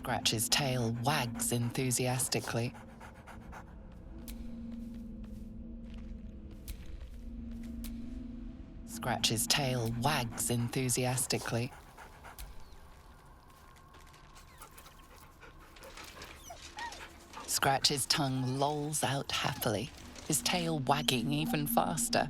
Scratch's tail wags enthusiastically. Scratch's tail wags enthusiastically. Scratch's tongue lolls out happily, his tail wagging even faster.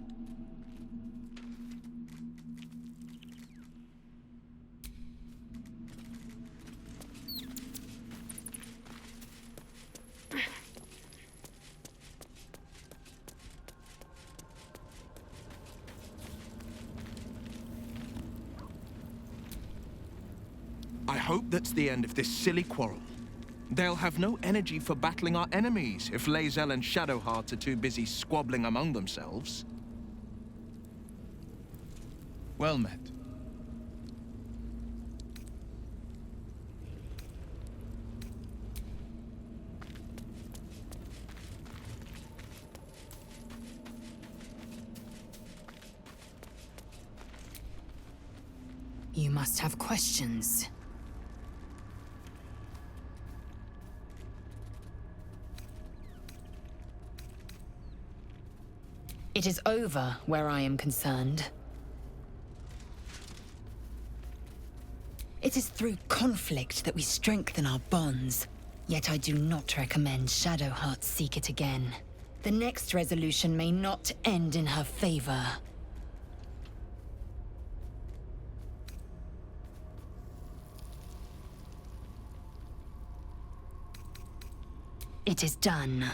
I hope that's the end of this silly quarrel. They'll have no energy for battling our enemies if Lae'zel and Shadowheart are too busy squabbling among themselves. Well met. You must have questions. It is over where I am concerned. It is through conflict that we strengthen our bonds. Yet I do not recommend Shadowheart seek it again. The next resolution may not end in her favor. It is done.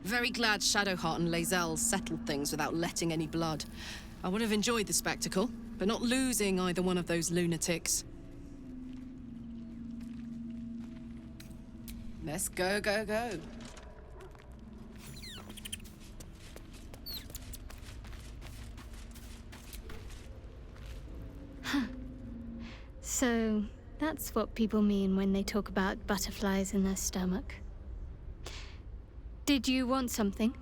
Very glad Shadowheart and Lae'zel settled things without letting any blood. I would have enjoyed the spectacle, but not losing either one of those lunatics. Let's go, go, go. So, that's what people mean when they talk about butterflies in their stomach. Did you want something?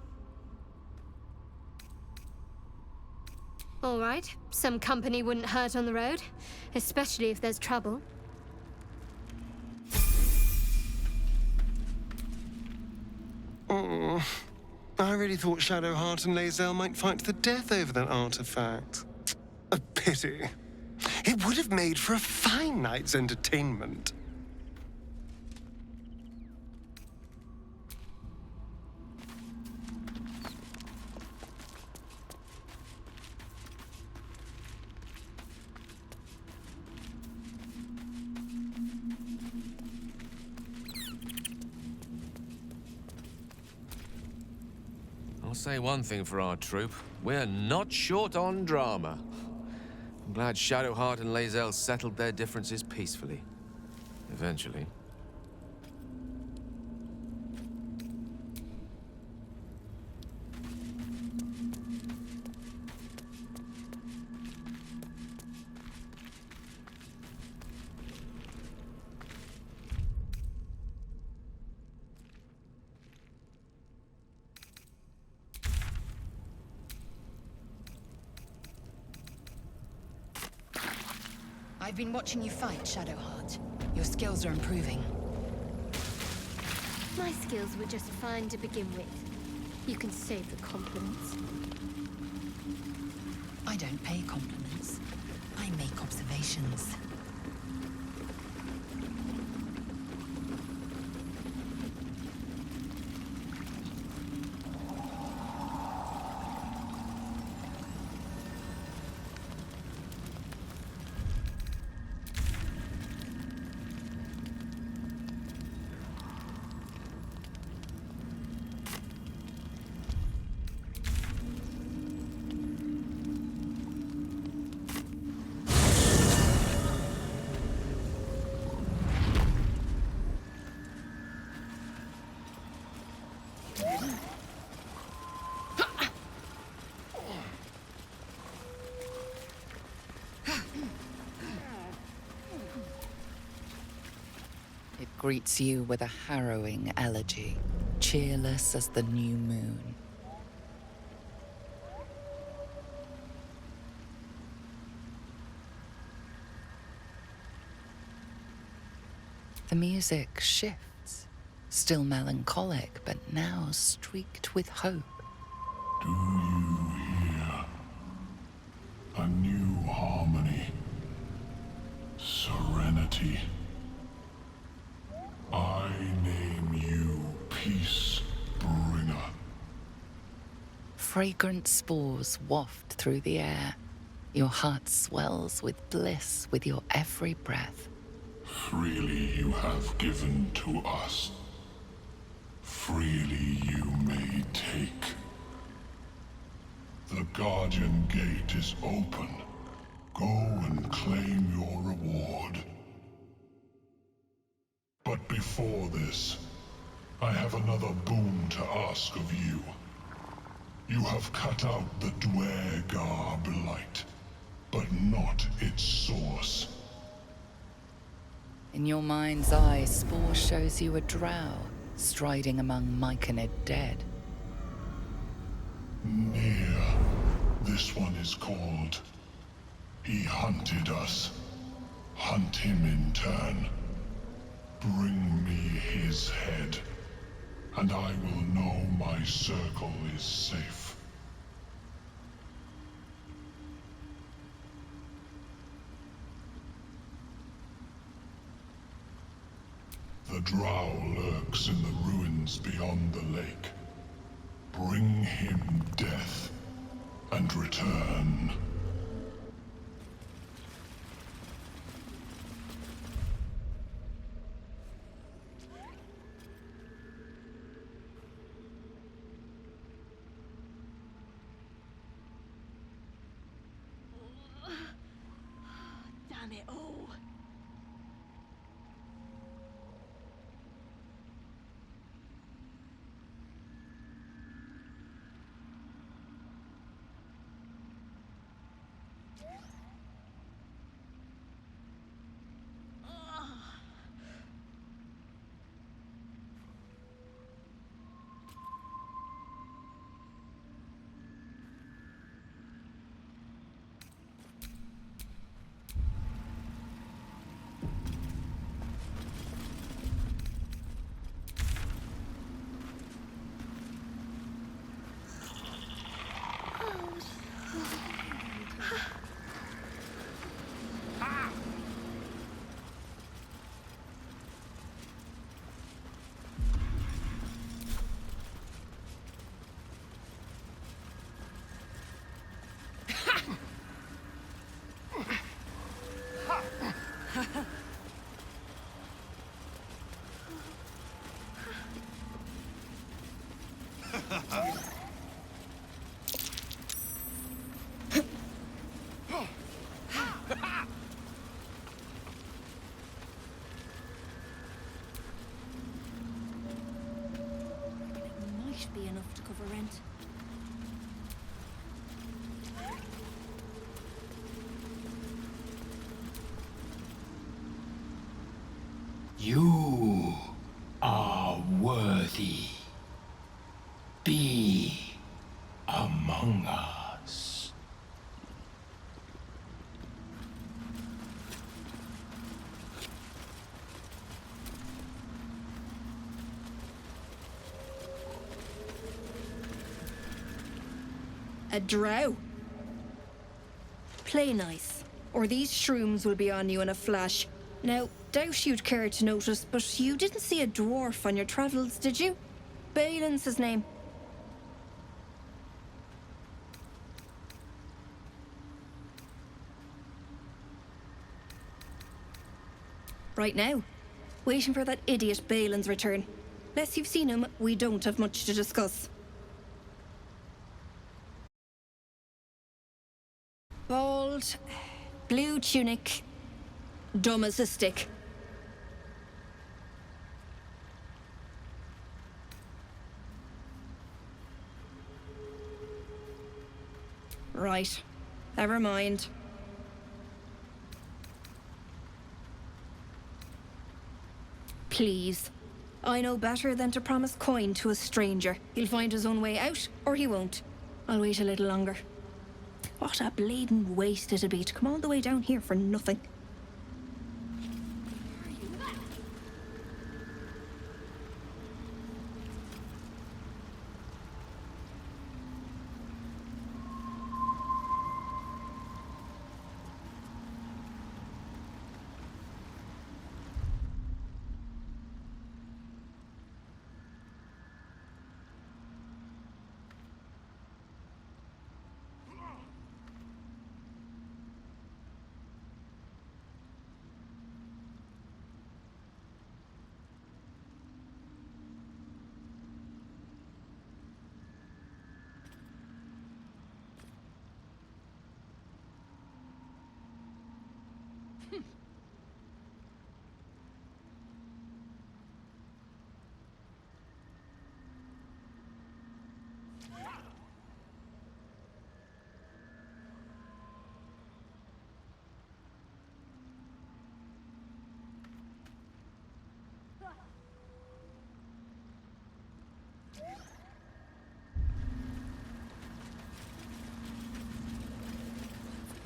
All right, some company wouldn't hurt on the road, especially if there's trouble. Oh, I really thought Shadowheart and Lae'zel might fight to the death over that artifact. A pity. It would have made for a fine night's entertainment. I'll say one thing for our troop. We're not short on drama. I'm glad Shadowheart and Lae'zel settled their differences peacefully. Eventually. I've been watching you fight, Shadowheart. Your skills are improving. My skills were just fine to begin with. You can save the compliments. I don't pay compliments. I make observations. It greets you with a harrowing elegy, cheerless as the new moon. The music shifts, still melancholic, but now streaked with hope. Do you hear? A new harmony. Serenity. I name you Peace Bringer. Fragrant spores waft through the air. Your heart swells with bliss with your every breath. Freely you have given to us. Freely you may take. The Guardian Gate is open. Go and claim your reward. But before this, I have another boon to ask of you. You have cut out the Dwergar blight, but not its source. In your mind's eye, Spore shows you a drow, striding among Myconid dead. Near. This one is called. He hunted us. Hunt him in turn. Bring me his head, and I will know my circle is safe. The drow lurks in the ruins beyond the lake. Bring him death, and return. Damn it all. Might be enough to cover rent. You are worthy. Be among us. A drow. Play nice, or these shrooms will be on you in a flash. Now, doubt you'd care to notice, but you didn't see a dwarf on your travels, did you? Balin's his name. Right now, waiting for that idiot Balin's return. Unless you've seen him, we don't have much to discuss. Bald, blue tunic, dumb as a stick. Right, never mind. Please. I know better than to promise coin to a stranger. He'll find his own way out, or he won't. I'll wait a little longer. What a bleeding waste it'd be to come all the way down here for nothing.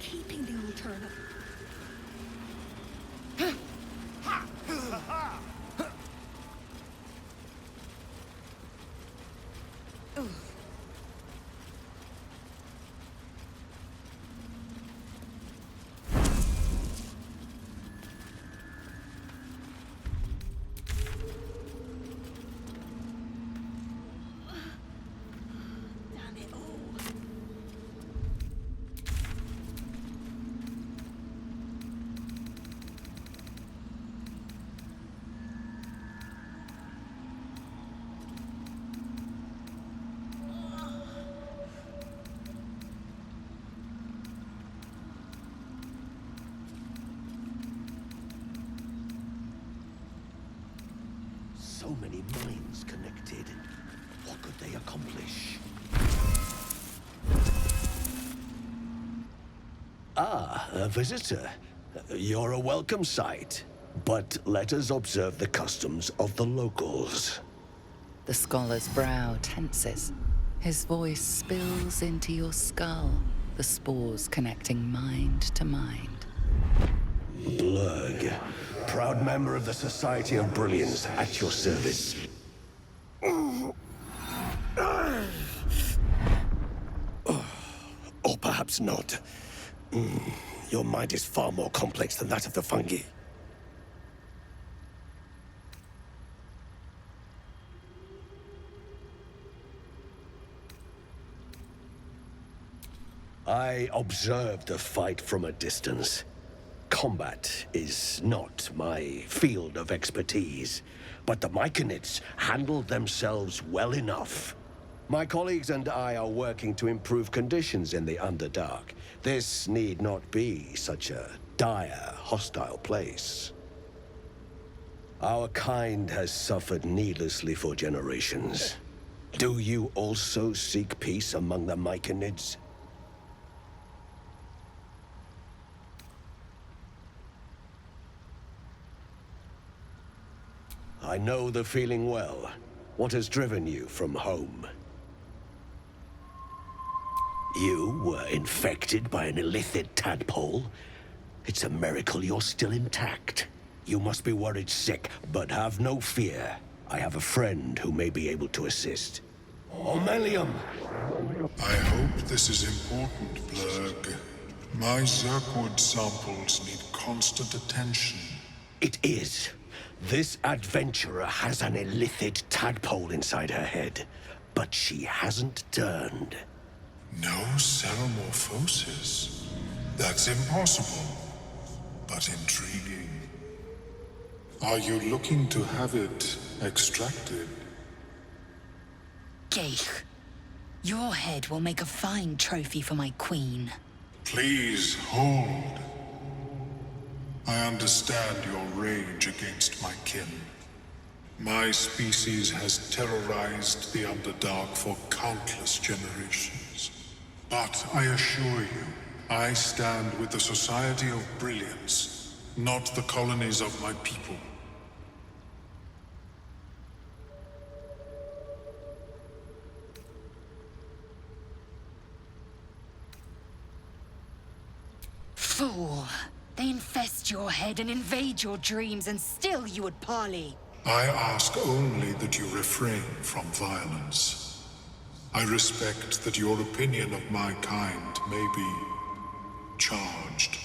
Keeping the old turnip. So many minds connected. What could they accomplish? Ah, a visitor. You're a welcome sight. But let us observe the customs of the locals. The scholar's brow tenses. His voice spills into your skull, the spores connecting mind to mind. Blurg, proud member of the Society of Brilliance, at your service. Or perhaps not. Your mind is far more complex than that of the fungi. I observed the fight from a distance. Combat is not my field of expertise, but the Myconids handled themselves well enough. My colleagues and I are working to improve conditions in the Underdark. This need not be such a dire, hostile place. Our kind has suffered needlessly for generations. Do you also seek peace among the Myconids? I know the feeling well. What has driven you from home? You were infected by an illithid tadpole? It's a miracle you're still intact. You must be worried sick, but have no fear. I have a friend who may be able to assist. Omeluum! I hope this is important, Blurg. My Zirkwood samples need constant attention. It is. This adventurer has an illithid tadpole inside her head, but she hasn't turned. No cell morphosis? That's impossible, but intriguing. Are you looking to have it extracted? Geich, your head will make a fine trophy for my queen. Please hold. I understand your rage against my kin. My species has terrorized the Underdark for countless generations. But I assure you, I stand with the Society of Brilliance, not the colonies of my people. Fool! They infest your head and invade your dreams, and still you would parley. I ask only that you refrain from violence. I respect that your opinion of my kind may be charged.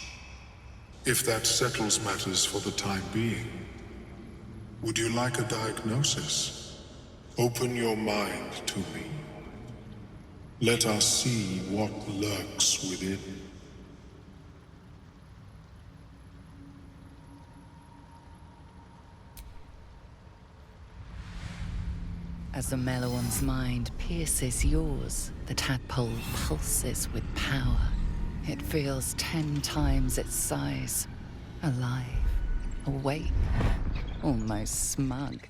If that settles matters for the time being, would you like a diagnosis? Open your mind to me. Let us see what lurks within. As omeluum's mind pierces yours, the tadpole pulses with power. It feels 10 times its size. Alive, awake, almost smug.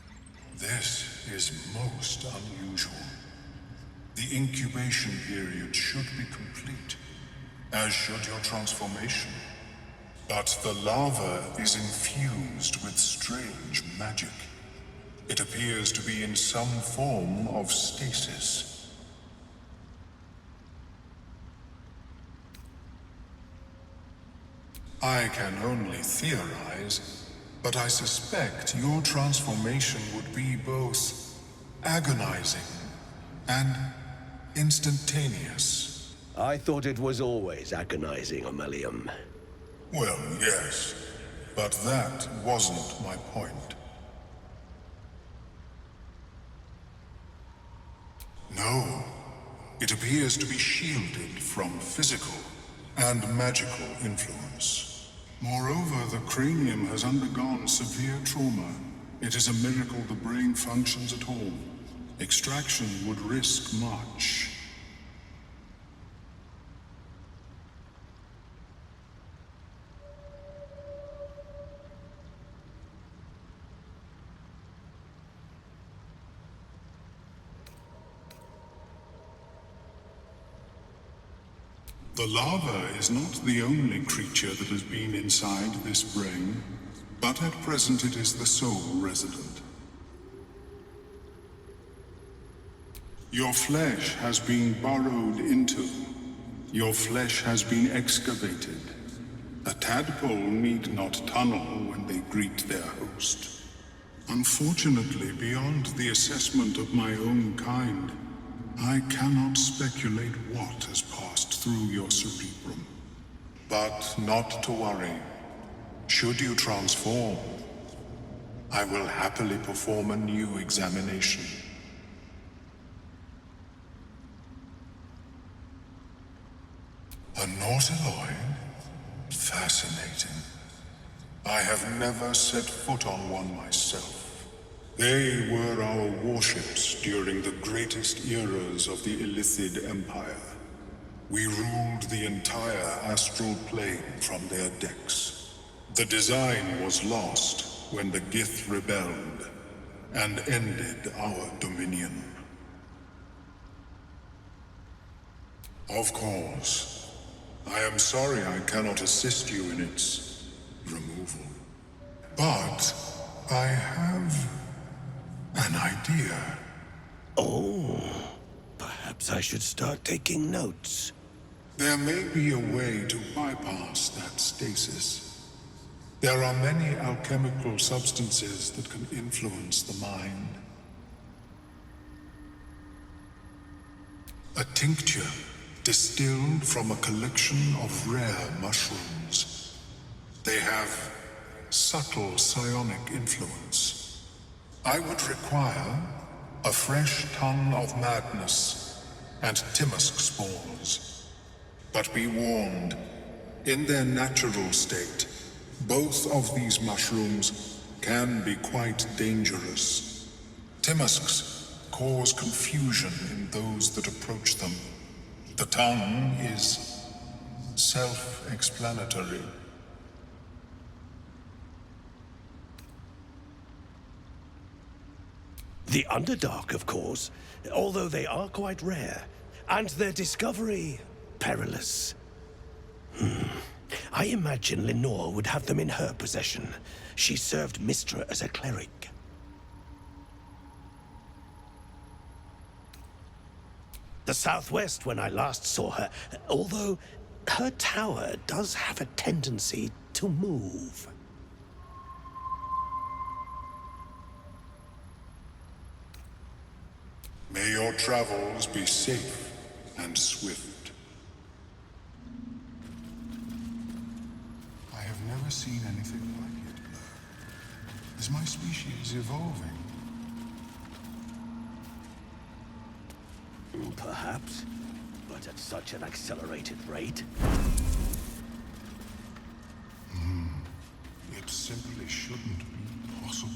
This is most unusual. The incubation period should be complete, as should your transformation. But the larva is infused with strange magic. It appears to be in some form of stasis. I can only theorize, but I suspect your transformation would be both agonizing and instantaneous. I thought it was always agonizing, Omeluum. Well, yes, but that wasn't my point. No, it appears to be shielded from physical and magical influence. Moreover, the cranium has undergone severe trauma. It is a miracle the brain functions at all. Extraction would risk much. The larva is not the only creature that has been inside this brain, but at present it is the sole resident. Your flesh has been burrowed into. Your flesh has been excavated. A tadpole need not tunnel when they greet their host. Unfortunately, beyond the assessment of my own kind, I cannot speculate what has passed through your cerebrum. But not to worry. Should you transform, I will happily perform a new examination. A nautiloid? Fascinating. I have never set foot on one myself. They were our warships during the greatest eras of the Illithid Empire. We ruled the entire astral plane from their decks. The design was lost when the Gith rebelled and ended our dominion. Of course, I am sorry I cannot assist you in its removal. But I have an idea. Oh, perhaps I should start taking notes. There may be a way to bypass that stasis. There are many alchemical substances that can influence the mind. A tincture distilled from a collection of rare mushrooms. They have subtle psionic influence. I would require a fresh ton of madness and Timusk spores. But be warned, in their natural state, both of these mushrooms can be quite dangerous. Timusks cause confusion in those that approach them. The tongue is self-explanatory. The underdark, of course, although they are quite rare, and their discovery perilous. I imagine Lenore would have them in her possession. She served Mistra as a cleric. The southwest when I last saw her, although her tower does have a tendency to move. May your travels be safe and swift. I have never seen anything like it, Blur. Is my species evolving? Perhaps, but at such an accelerated rate. It simply shouldn't be possible.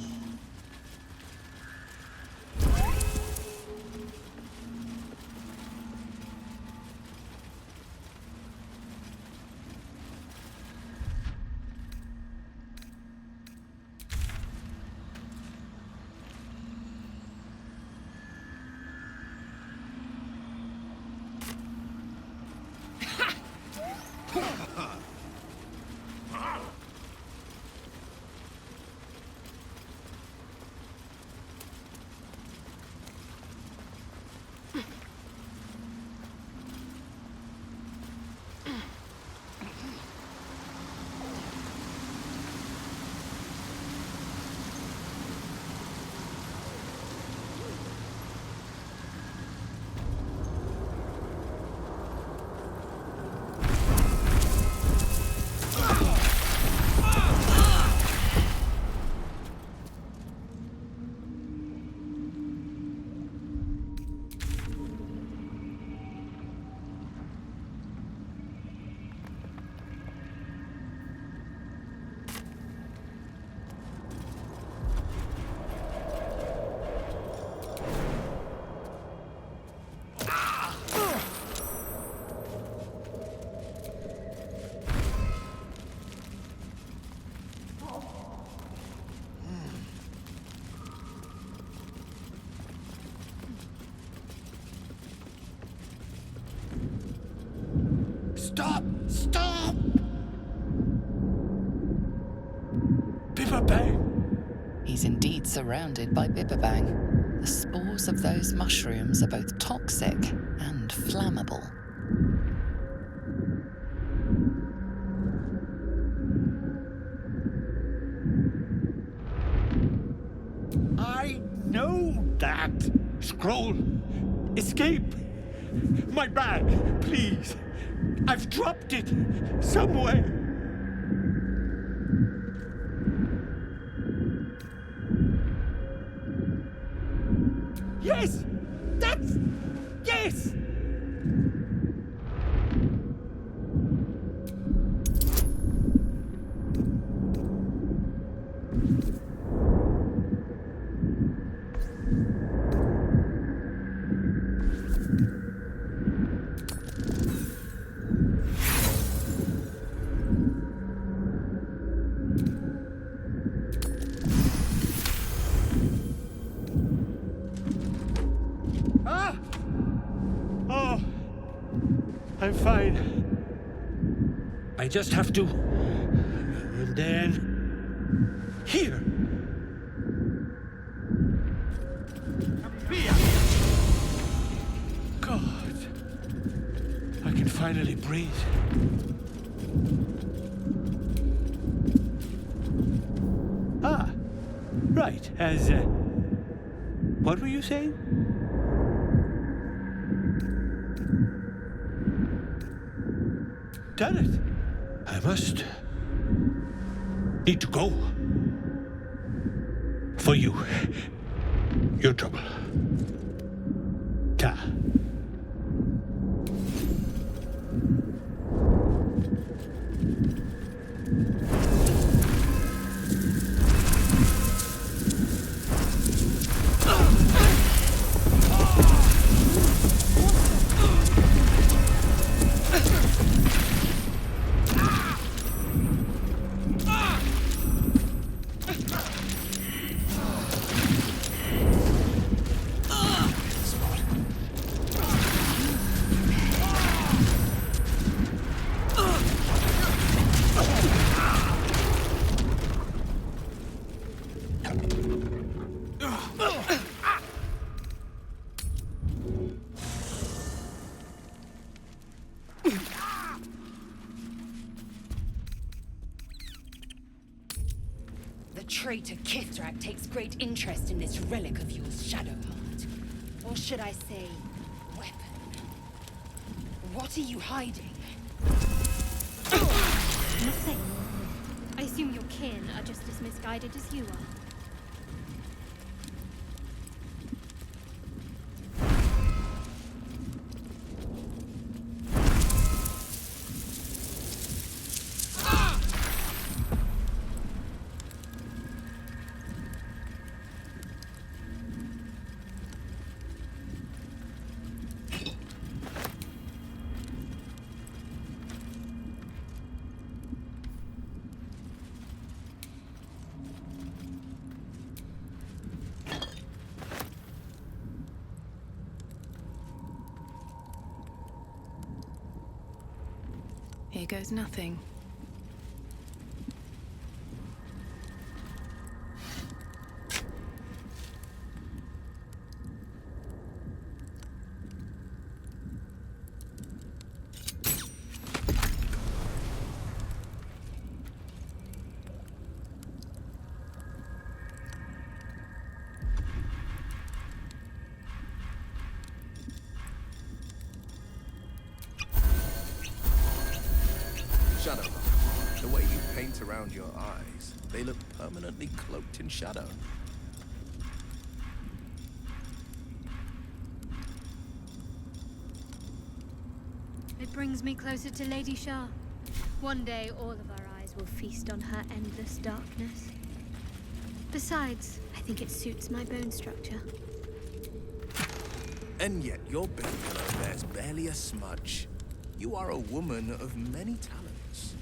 Stop! Stop! Bipperbang! He's indeed surrounded by Bipperbang. The spores of those mushrooms are both toxic and flammable. I know that. Scroll. Escape. My bag, please. I've dropped it somewhere. Yes! That's... Yes! I'm fine. I just have to... And then... Here! God. I can finally breathe. Ah. Right, as... What were you saying? done it. I must... need to go. For you. Your trouble. Ta. The traitor Kithrak takes great interest in this relic of yours, Shadowheart. Or should I say, weapon? What are you hiding? Nothing. I assume your kin are just as misguided as you are. Here goes nothing. Shadow. The way you paint around your eyes, they look permanently cloaked in shadow. It brings me closer to Lady Shah. One day, all of our eyes will feast on her endless darkness. Besides, I think it suits my bone structure. And yet your bone color bears barely a smudge. You are a woman of many talents.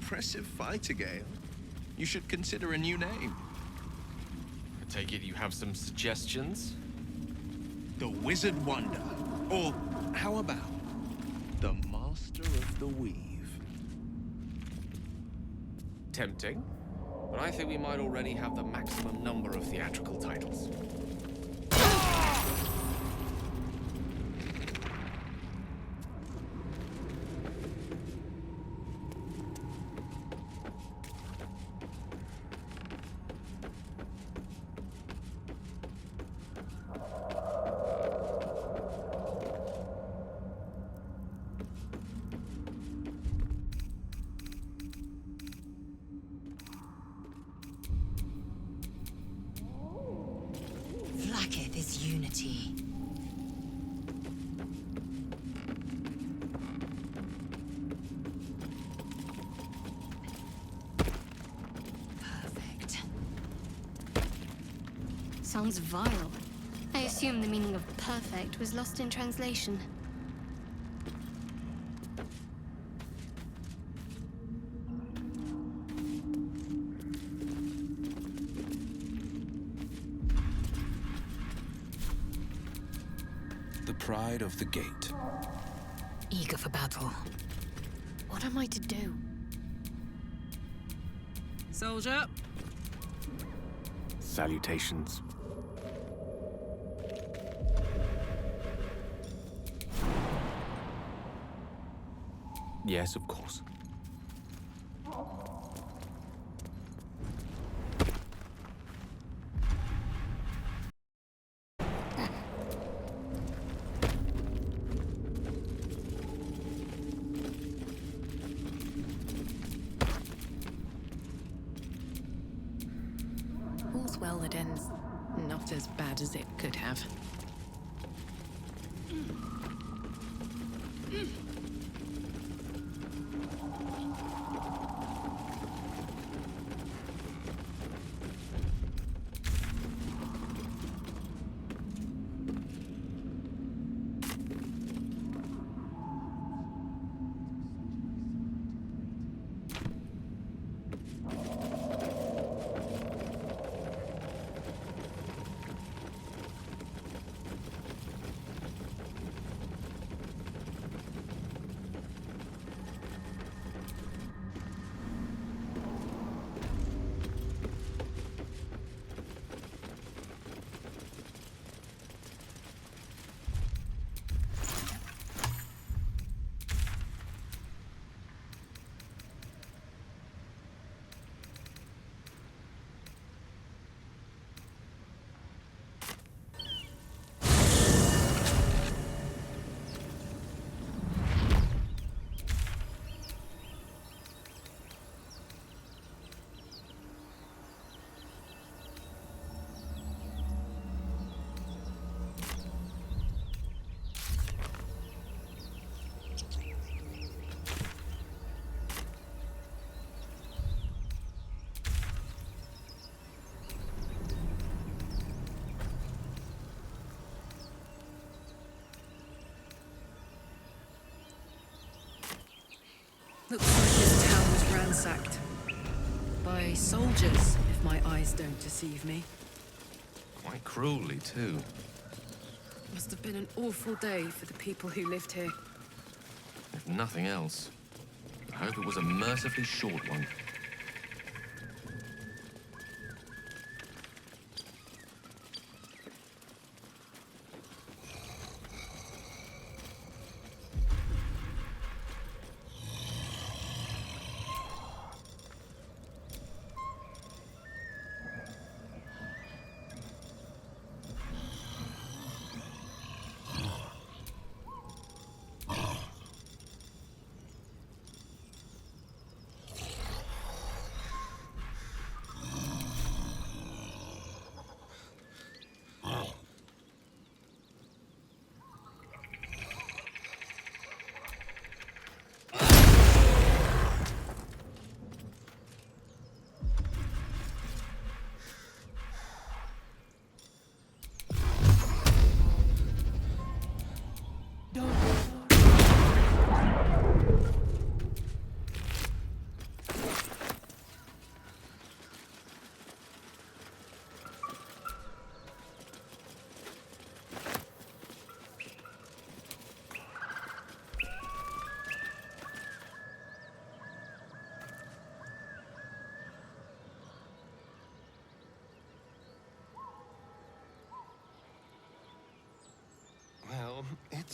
impressive fighter, Gale. You should consider a new name. I take it you have some suggestions? The Wizard Wonder. Or how about the Master of the Weave? Tempting. But I think we might already have the maximum number of theatrical titles. Lacketh is unity. Perfect. Sounds vile. I assume the meaning of perfect was lost in translation. The pride of the gate. Eager for battle. What am I to do? Soldier. Salutations. Yes, of course. All's well that ends not as bad as it could have. Looks like this town was ransacked. By soldiers, if my eyes don't deceive me. Quite cruelly, too. Must have been an awful day for the people who lived here. If nothing else, I hope it was a mercifully short one.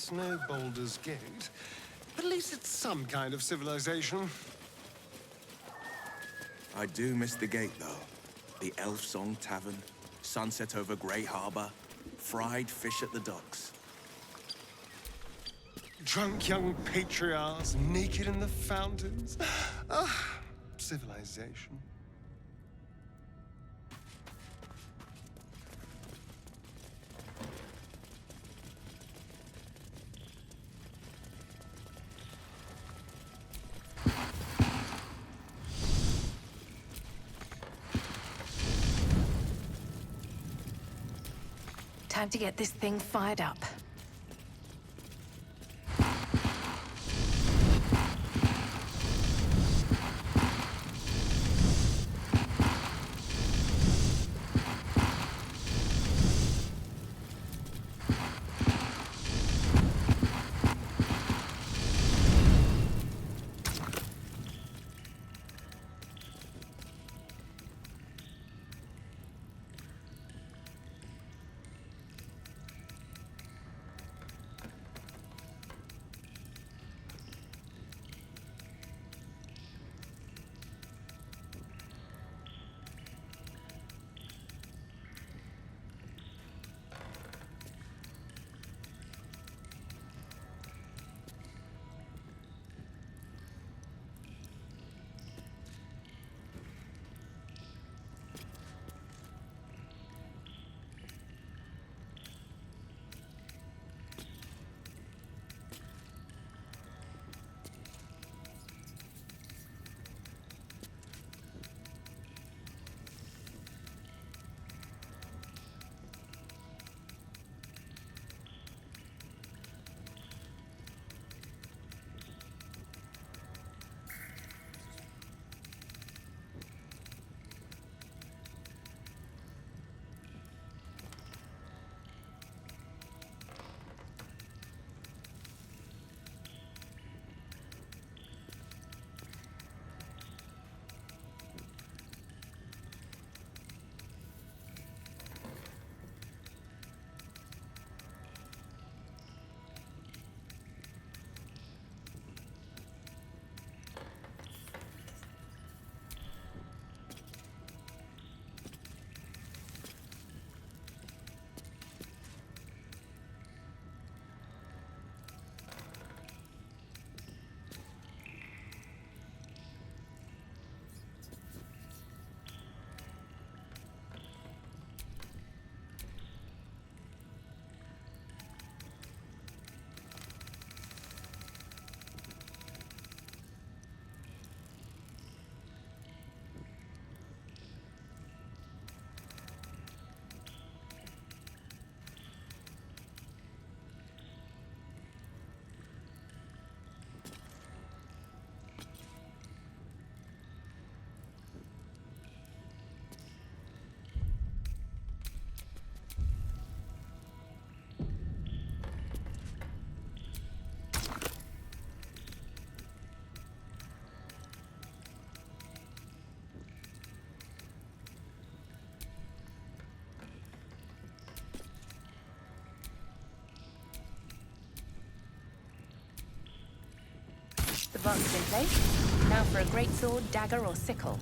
Yes, no Baldur's Gate. But at least it's some kind of civilization. I do miss the gate, though. The Elf Song Tavern, sunset over Grey Harbor, fried fish at the docks. Drunk young patriarchs, naked in the fountains. Ah, civilization. Time to get this thing fired up. The box is in place. Now for a greatsword, dagger, or sickle.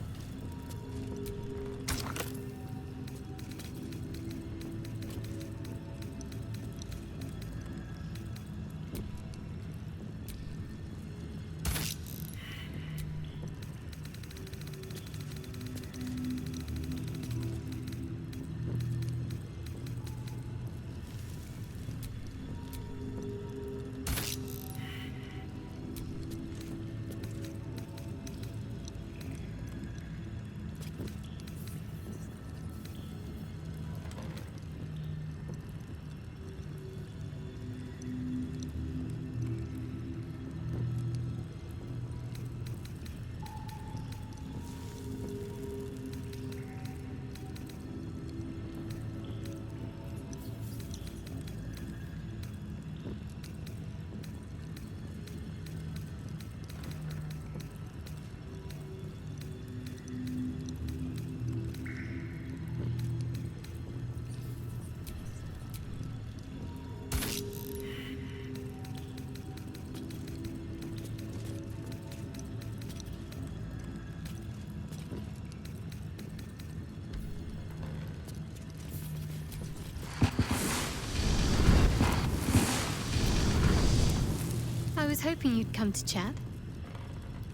was hoping you'd come to chat.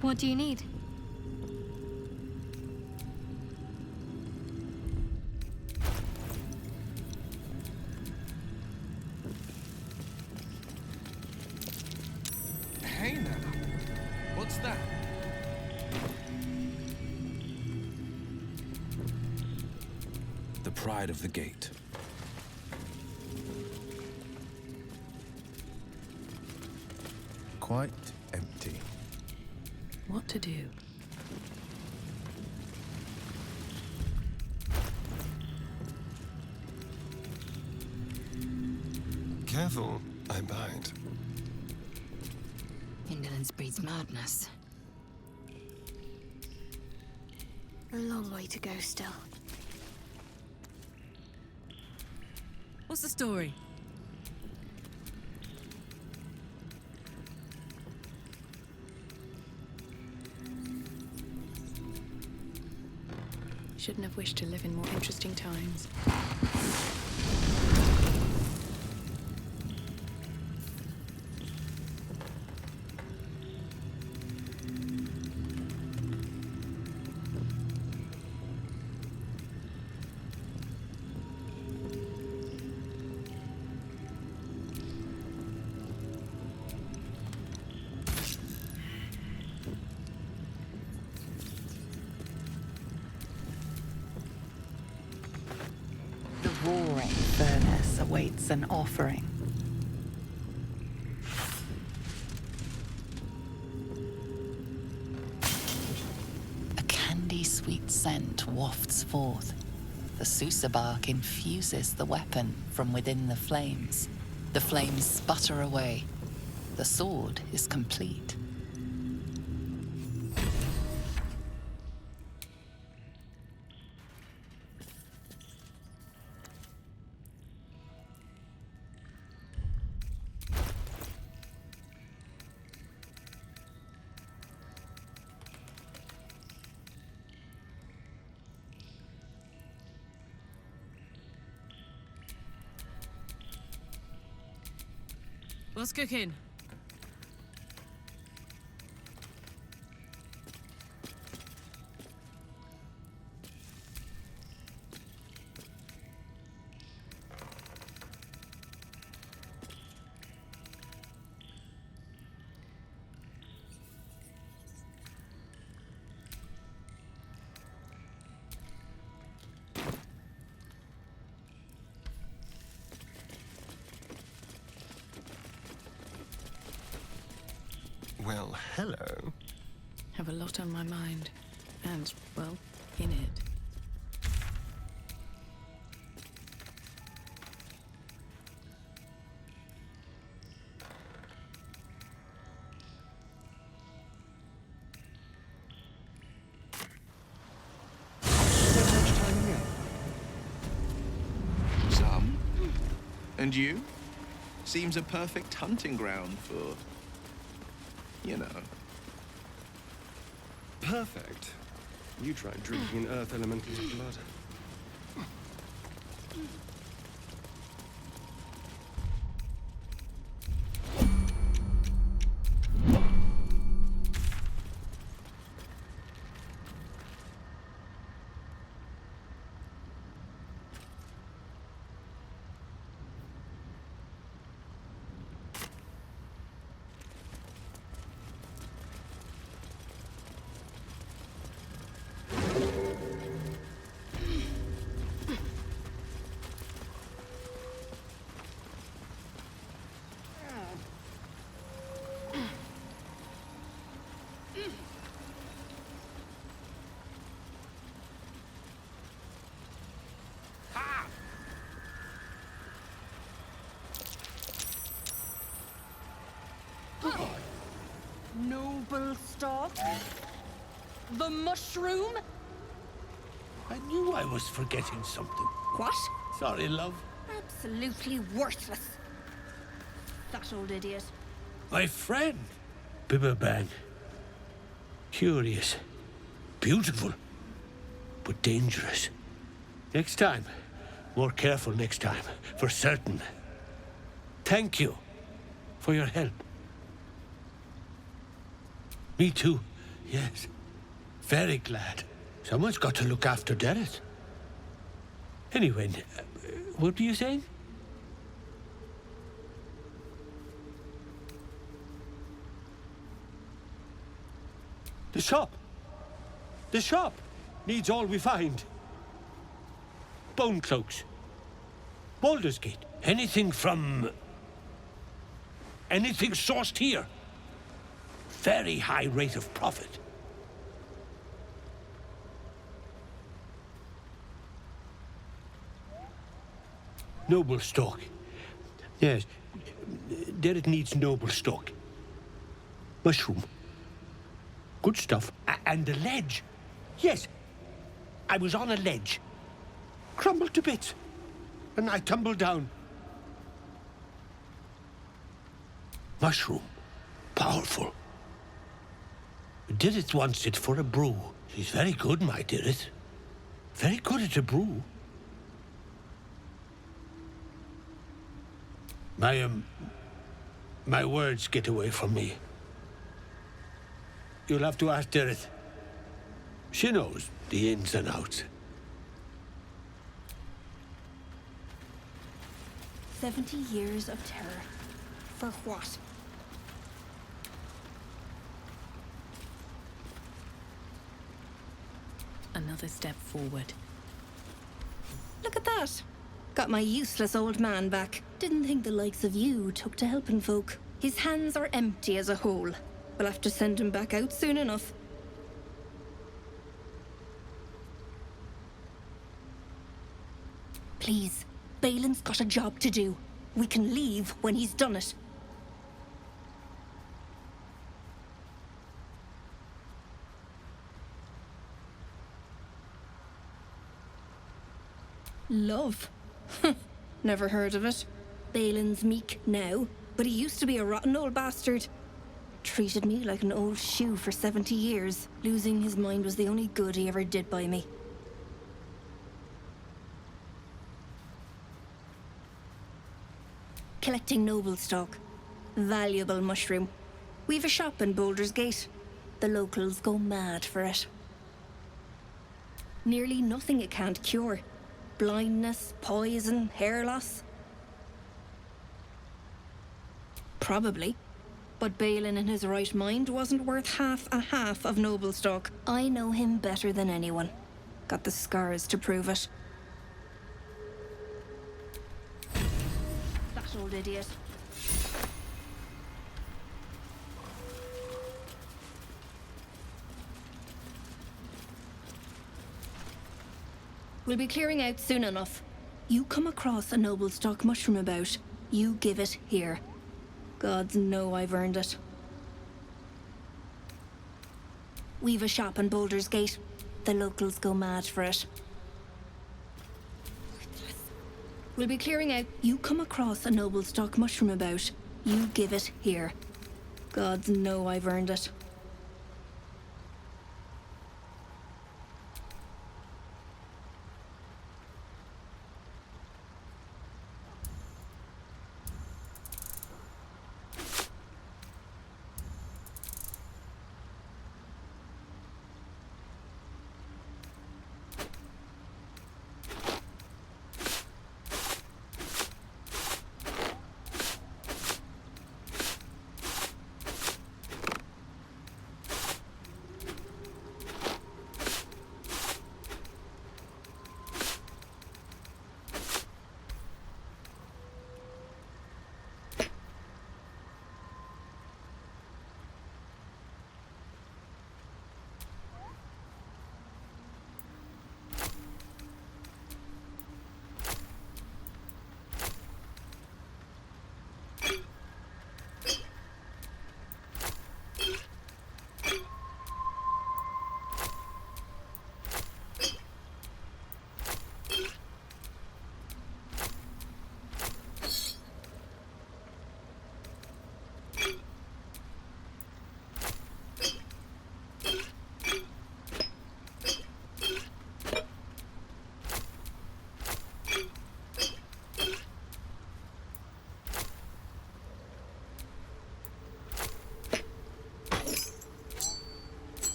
What do you need? Hey now. What's that? The pride of the gate. Quite empty. What to do? Careful, I bite. Indolence breeds madness. A long way to go still. What's the story? Shouldn't have wished to live in more interesting times. The roaring furnace awaits an offering. A candy-sweet scent wafts forth. The Sousa bark infuses the weapon from within the flames. The flames sputter away. The sword is complete. What's cooking? Well, hello. Have a lot on my mind. And, well, in it. Some. And you? Seems a perfect hunting ground for, you know. Perfect. You try drinking an earth elemental's blood. Noble stock? The mushroom? I knew I was forgetting something. What? Sorry, love. Absolutely worthless. That old idiot. My friend, Bibberbang. Curious. Beautiful. But dangerous. Next time. More careful next time. For certain. Thank you for your help. Me too. Yes. Very glad. Someone's got to look after Derek. Anyway, what were you saying? The shop. The shop needs all we find. Bone cloaks. Baldur's Gate. Anything sourced here. Very high rate of profit. Noble stock. Yes. Derek needs noble stock. Mushroom. Good stuff. And the ledge. Yes. I was on a ledge. Crumbled to bits. And I tumbled down. Mushroom. Powerful. Dirith wants it for a brew. She's very good, my Dirith. Very good at a brew. My words get away from me. You'll have to ask Dirith. She knows the ins and outs. 70 years of terror. For what? Another step forward. Look at that. Got my useless old man back. Didn't think the likes of you took to helping folk. His hands are empty as a hole. We'll have to send him back out soon enough. Please, Balin's got a job to do. We can leave when he's done it. Love? Never heard of it. Balin's meek now, but he used to be a rotten old bastard. Treated me like an old shoe for 70 years. Losing his mind was the only good he ever did by me. Collecting noble stock. Valuable mushroom. We've a shop in Baldur's Gate. The locals go mad for it. Nearly nothing it can't cure. Blindness, poison, hair loss. Probably. But Balin in his right mind wasn't worth half of noble stock. I know him better than anyone. Got the scars to prove it. That old idiot. We'll be clearing out soon enough. You come across a noble stock mushroom about, you give it here. Gods know I've earned it. We've a shop in Baldur's Gate. The locals go mad for it. We'll be clearing out. You come across a noble stock mushroom about, you give it here. Gods know I've earned it.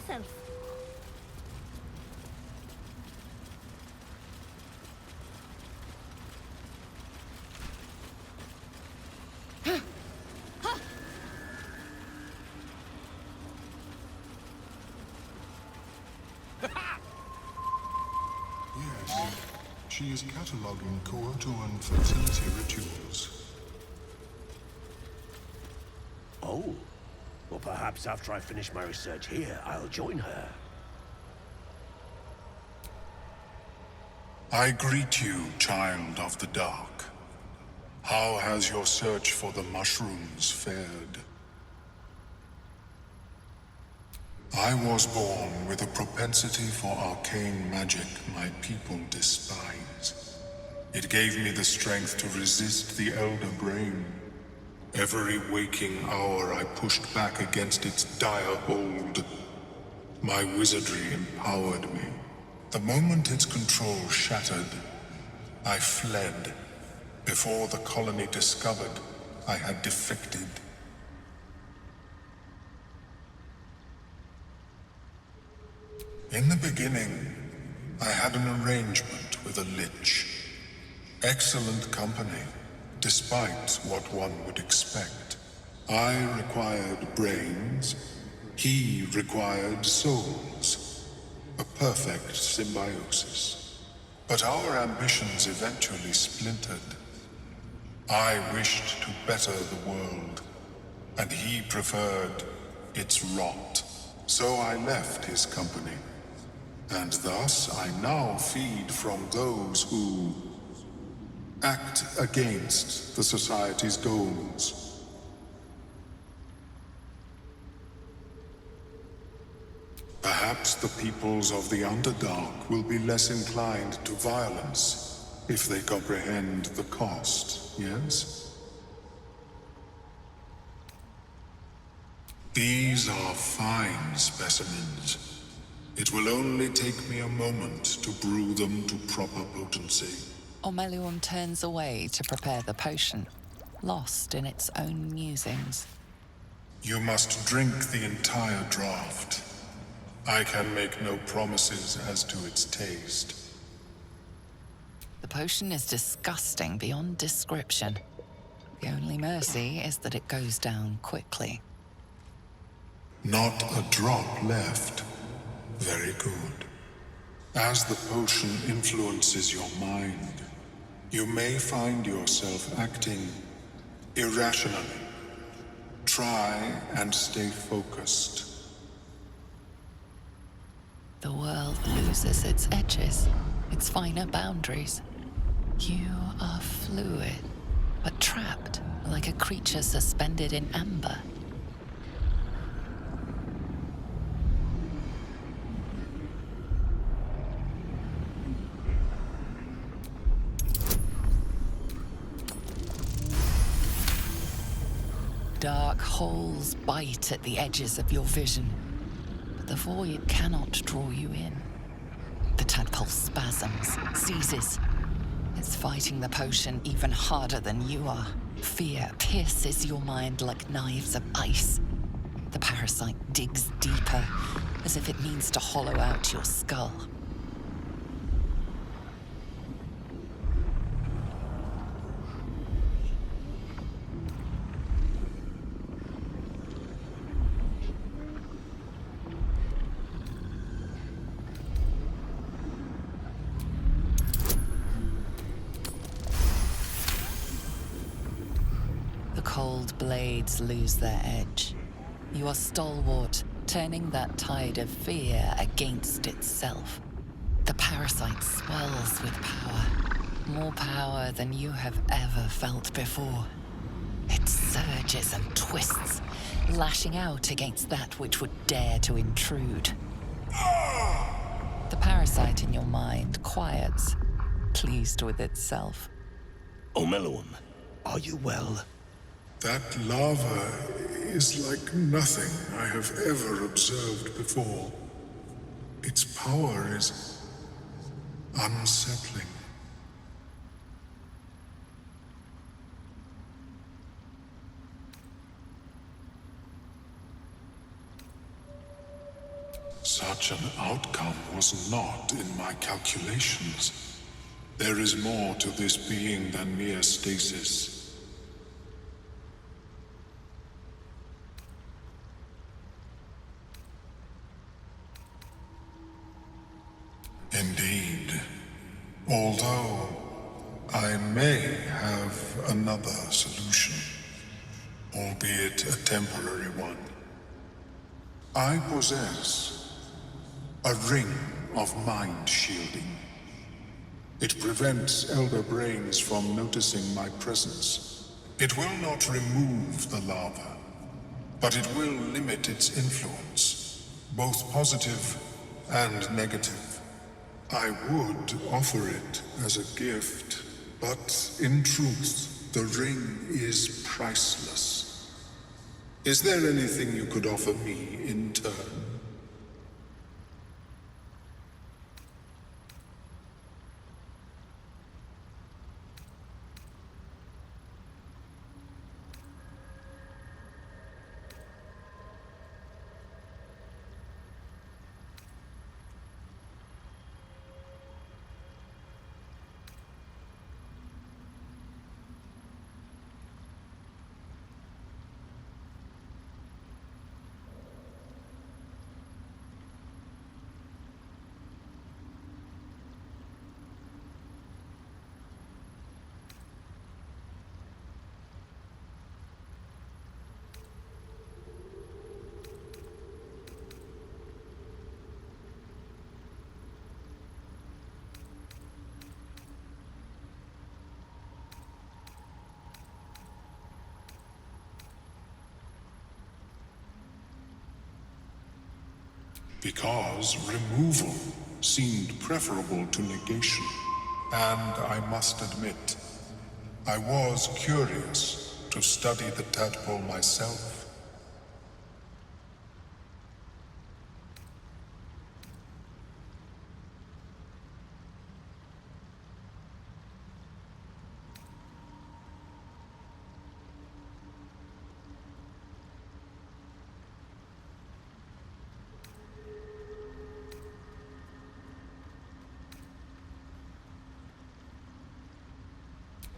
yourself. Yes, she is cataloguing Kohotoan fertility rituals. Oh, well, perhaps after I finish my research here, I'll join her. I greet you, child of the dark. How has your search for the mushrooms fared? I was born with a propensity for arcane magic my people despise. It gave me the strength to resist the Elder Brain. Every waking hour I pushed back against its dire hold. My wizardry empowered me. The moment its control shattered, I fled. Before the colony discovered I had defected. In the beginning, I had an arrangement with a lich. Excellent company, despite what one would expect. I required brains, he required souls. A perfect symbiosis. But our ambitions eventually splintered. I wished to better the world, and he preferred its rot. So I left his company. And thus I now feed from those who act against the Society's goals. Perhaps the peoples of the Underdark will be less inclined to violence if they comprehend the cost, yes? These are fine specimens. It will only take me a moment to brew them to proper potency. Omeluum turns away to prepare the potion, lost in its own musings. You must drink the entire draught. I can make no promises as to its taste. The potion is disgusting beyond description. The only mercy is that it goes down quickly. Not a drop left. Very good. As the potion influences your mind, you may find yourself acting irrationally. Try and stay focused. The world loses its edges, its finer boundaries. You are fluid, but trapped like a creature suspended in amber. Dark holes bite at the edges of your vision, but the void cannot draw you in. The tadpole spasms, seizes. It's fighting the potion even harder than you are. Fear pierces your mind like knives of ice. The parasite digs deeper, as if it means to hollow out your skull. Cold blades lose their edge. You are stalwart, turning that tide of fear against itself. The parasite swells with power, more power than you have ever felt before. It surges and twists, lashing out against that which would dare to intrude. The parasite in your mind quiets, pleased with itself. Omeluum, are you well? That lava is like nothing I have ever observed before. Its power is unsettling. Such an outcome was not in my calculations. There is more to this being than mere stasis. Indeed. Although I may have another solution, albeit a temporary one. I possess a ring of mind shielding. It prevents elder brains from noticing my presence. It will not remove the lava, but it will limit its influence, both positive and negative. I would offer it as a gift, but in truth, the ring is priceless. Is there anything you could offer me in turn? Because removal seemed preferable to negation. And I must admit, I was curious to study the tadpole myself.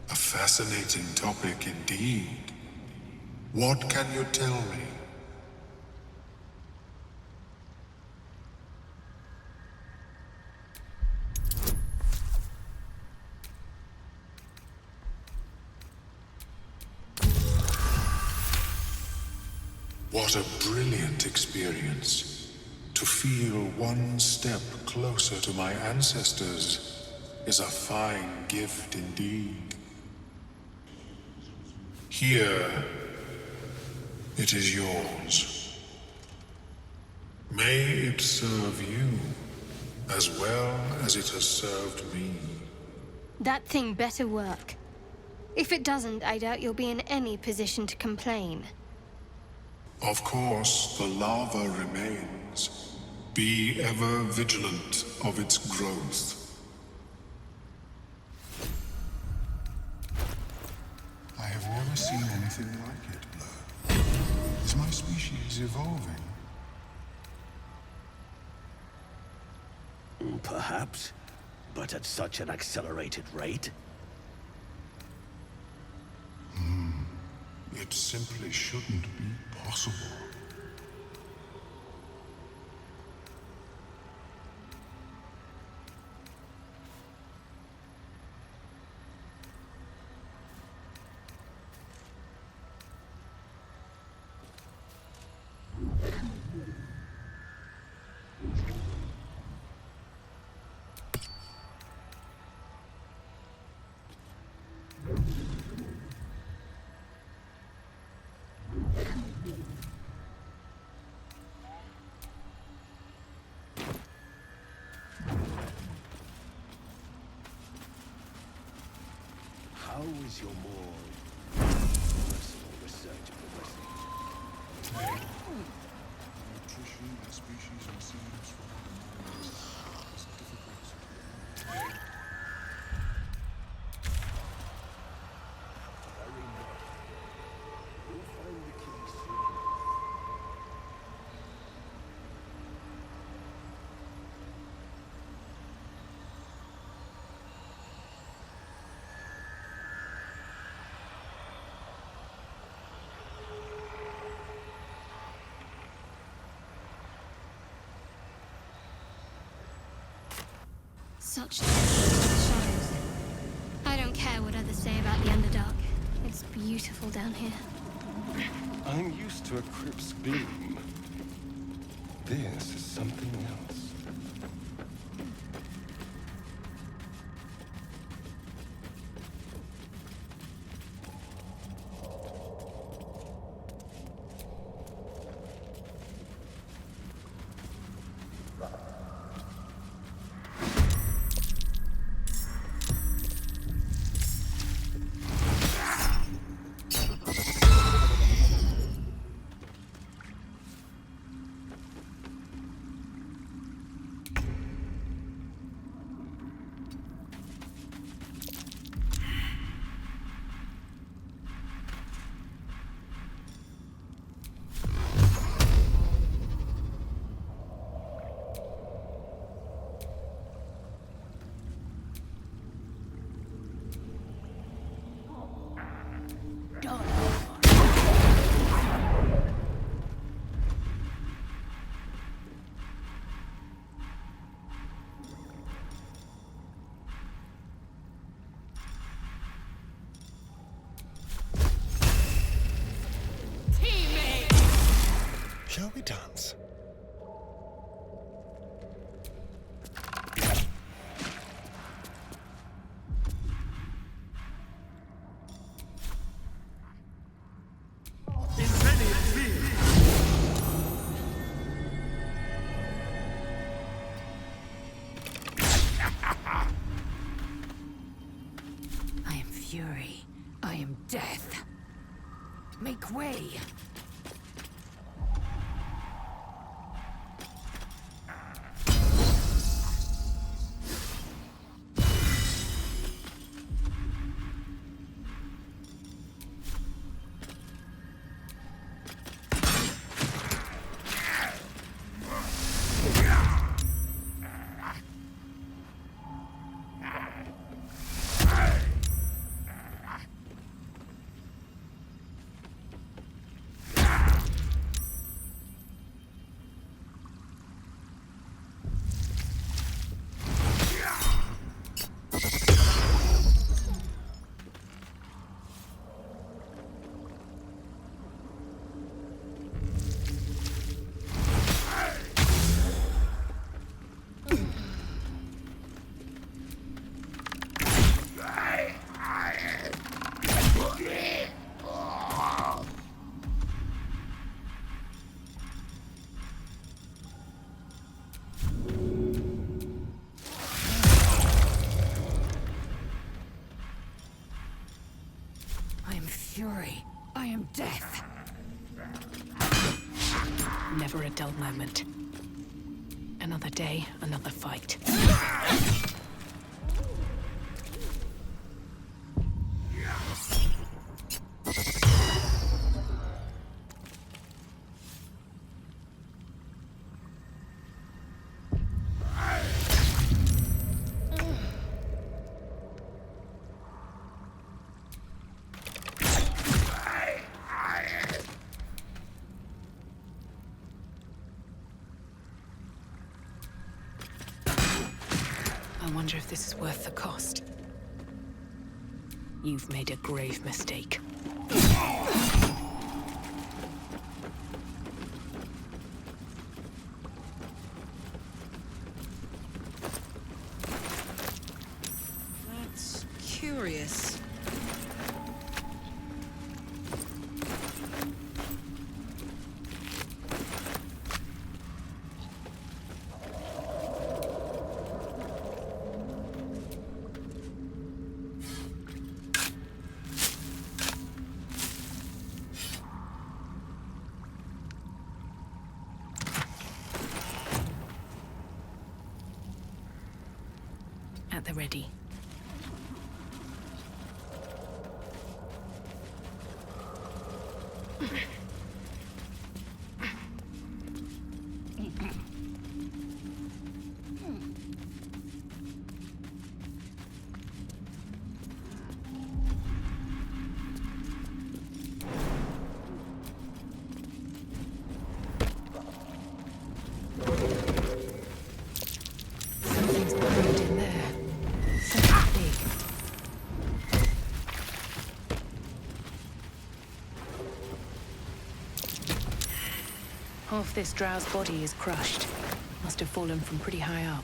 A fascinating topic indeed. What can you tell me? What a brilliant experience. To feel one step closer to my ancestors is a fine gift indeed. Here, it is yours. May it serve you as well as it has served me. That thing better work. If it doesn't, I doubt you'll be in any position to complain. Of course, the lava remains. Be ever vigilant of its growth. I have never seen anything like it, Blur. Is my species evolving? Perhaps, but at such an accelerated rate. It simply shouldn't be possible. How is your more personal research progressing? Nutrition and species and seeds from the mines is difficult. You'll find the key soon. Such shadows. I don't care what others say about the Underdark. It's beautiful down here. I'm used to a crypt's gloom. This is something else. Shall we dance? I am fury. I am death. Make way. Fury. I am death. Never a dull moment. Another day, another fight. I wonder if this is worth the cost. You've made a grave mistake. That's curious. At the ready. Something's buried in there. Half this drow's body is crushed. Must have fallen from pretty high up.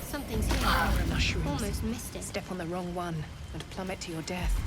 Something's here. Horror mushrooms. Almost missed it. Step on the wrong one and plummet to your death.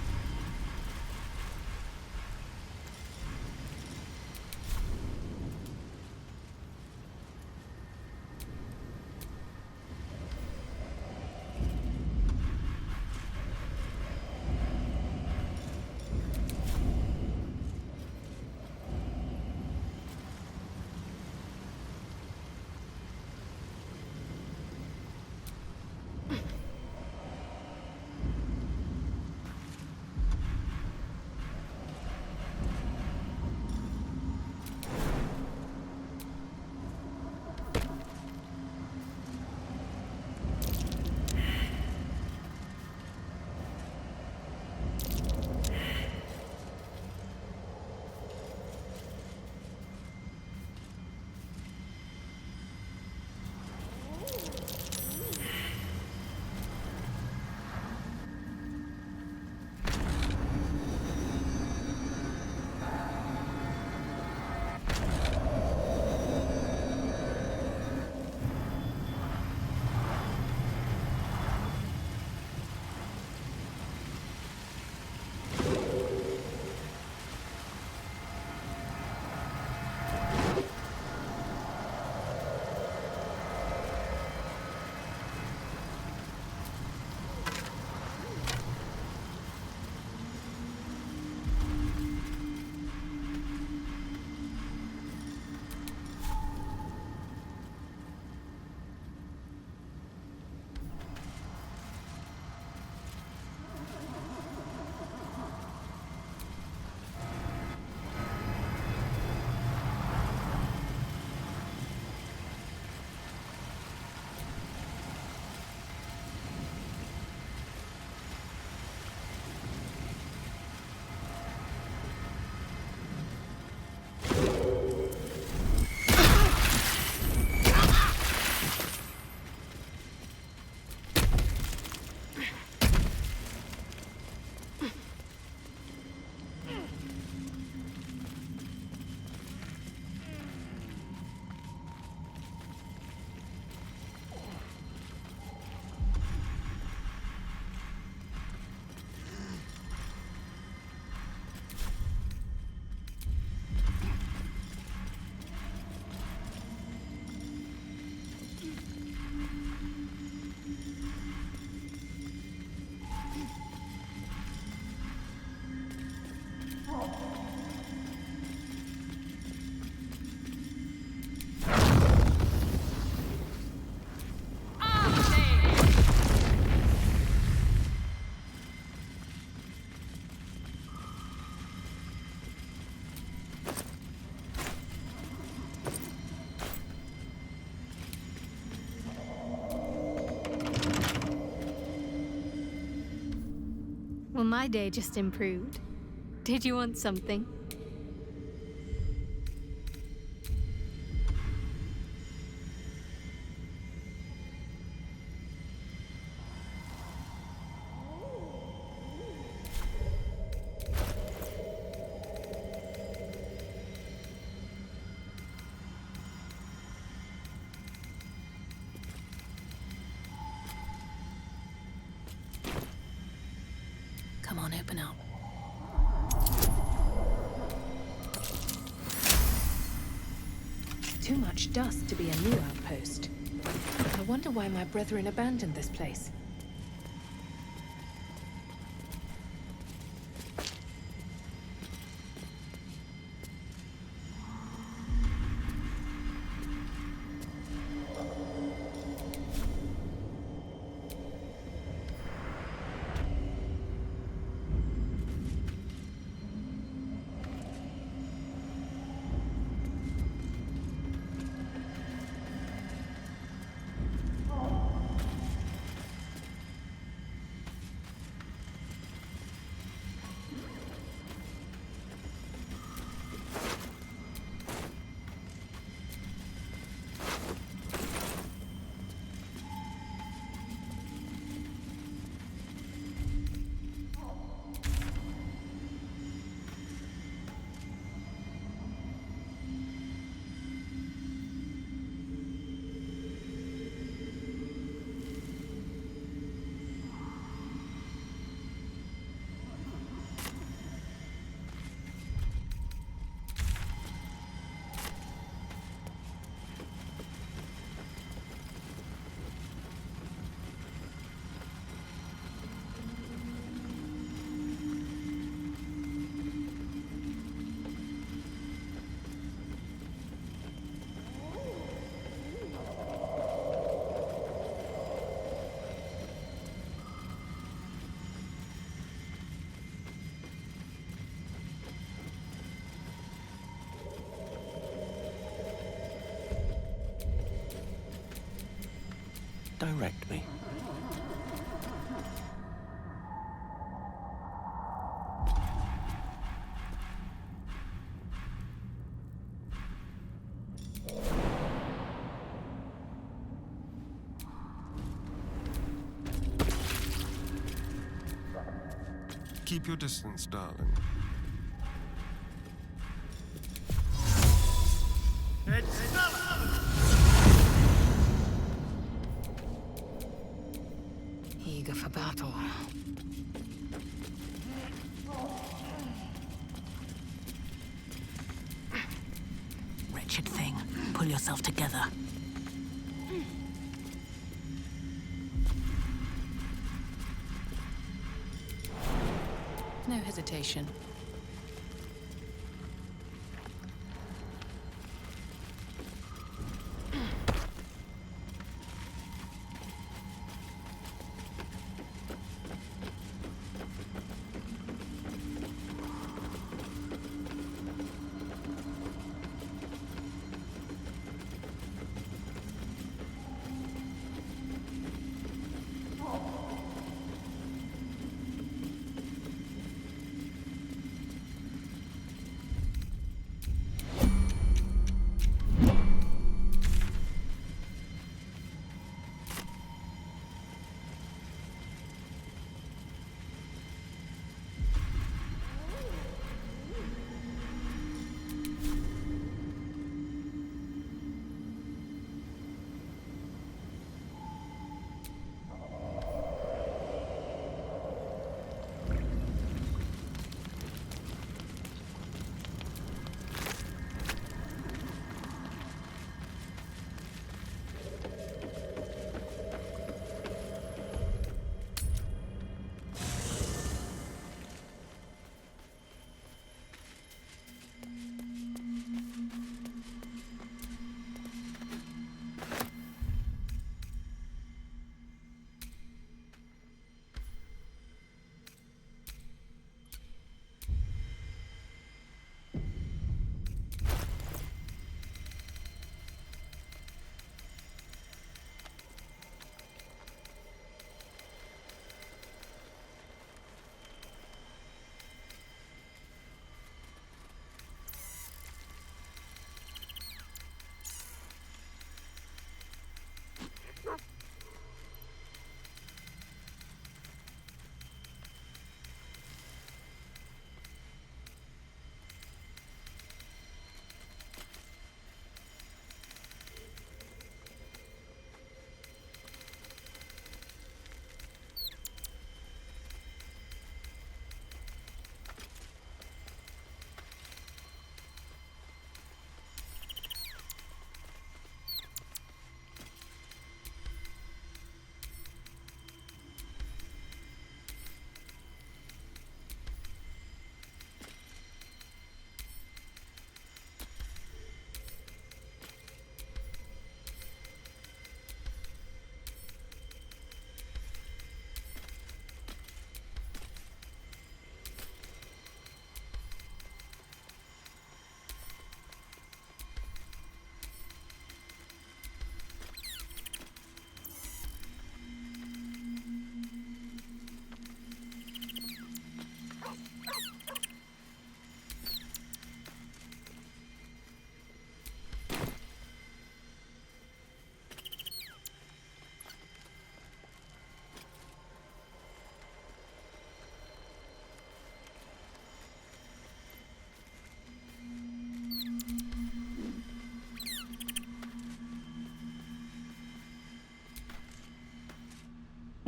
Well, my day just improved. Did you want something? Come on, open up. Too much dust to be a new outpost. I wonder why my brethren abandoned this place. direct me. Keep your distance, darling. Eager for battle. Wretched thing. Pull yourself together. No hesitation.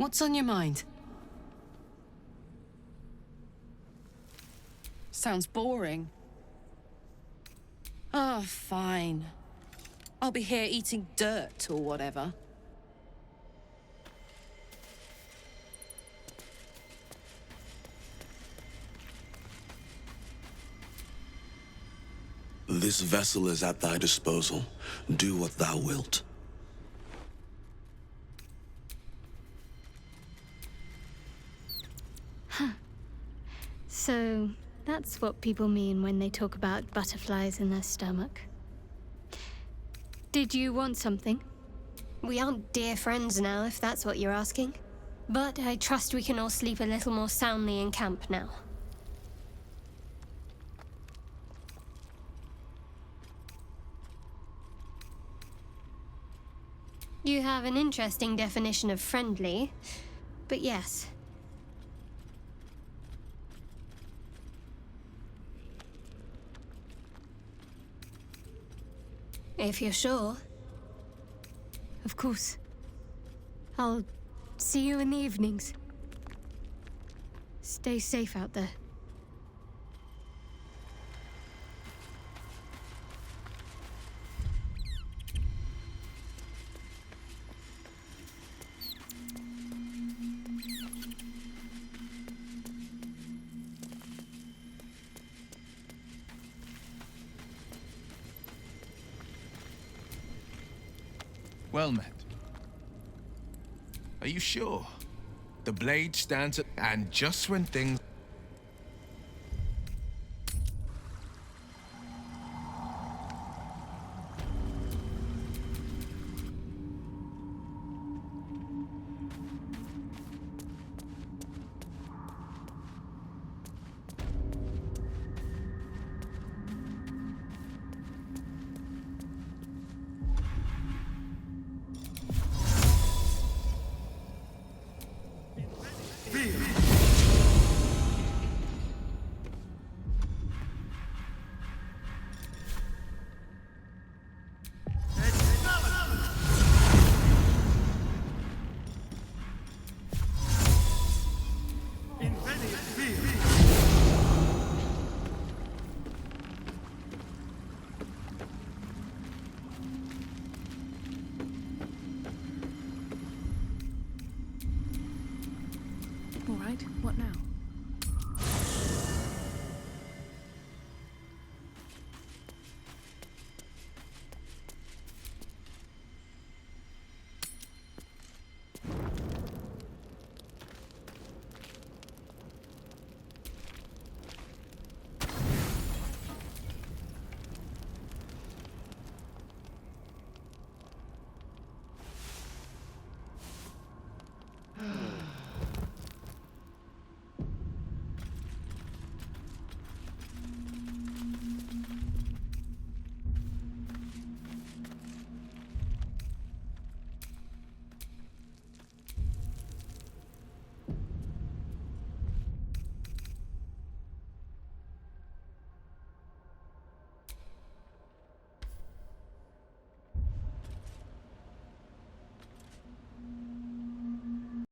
What's on your mind? Sounds boring. Oh, fine. I'll be here eating dirt or whatever. This vessel is at thy disposal. Do what thou wilt. So, that's what people mean when they talk about butterflies in their stomach. Did you want something? We aren't dear friends now, if that's what you're asking. But I trust we can all sleep a little more soundly in camp now. You have an interesting definition of friendly, but yes. If you're sure. Of course. I'll see you in the evenings. Stay safe out there. Well met. Are you sure? The blade stands at... And just when things... All right, what now?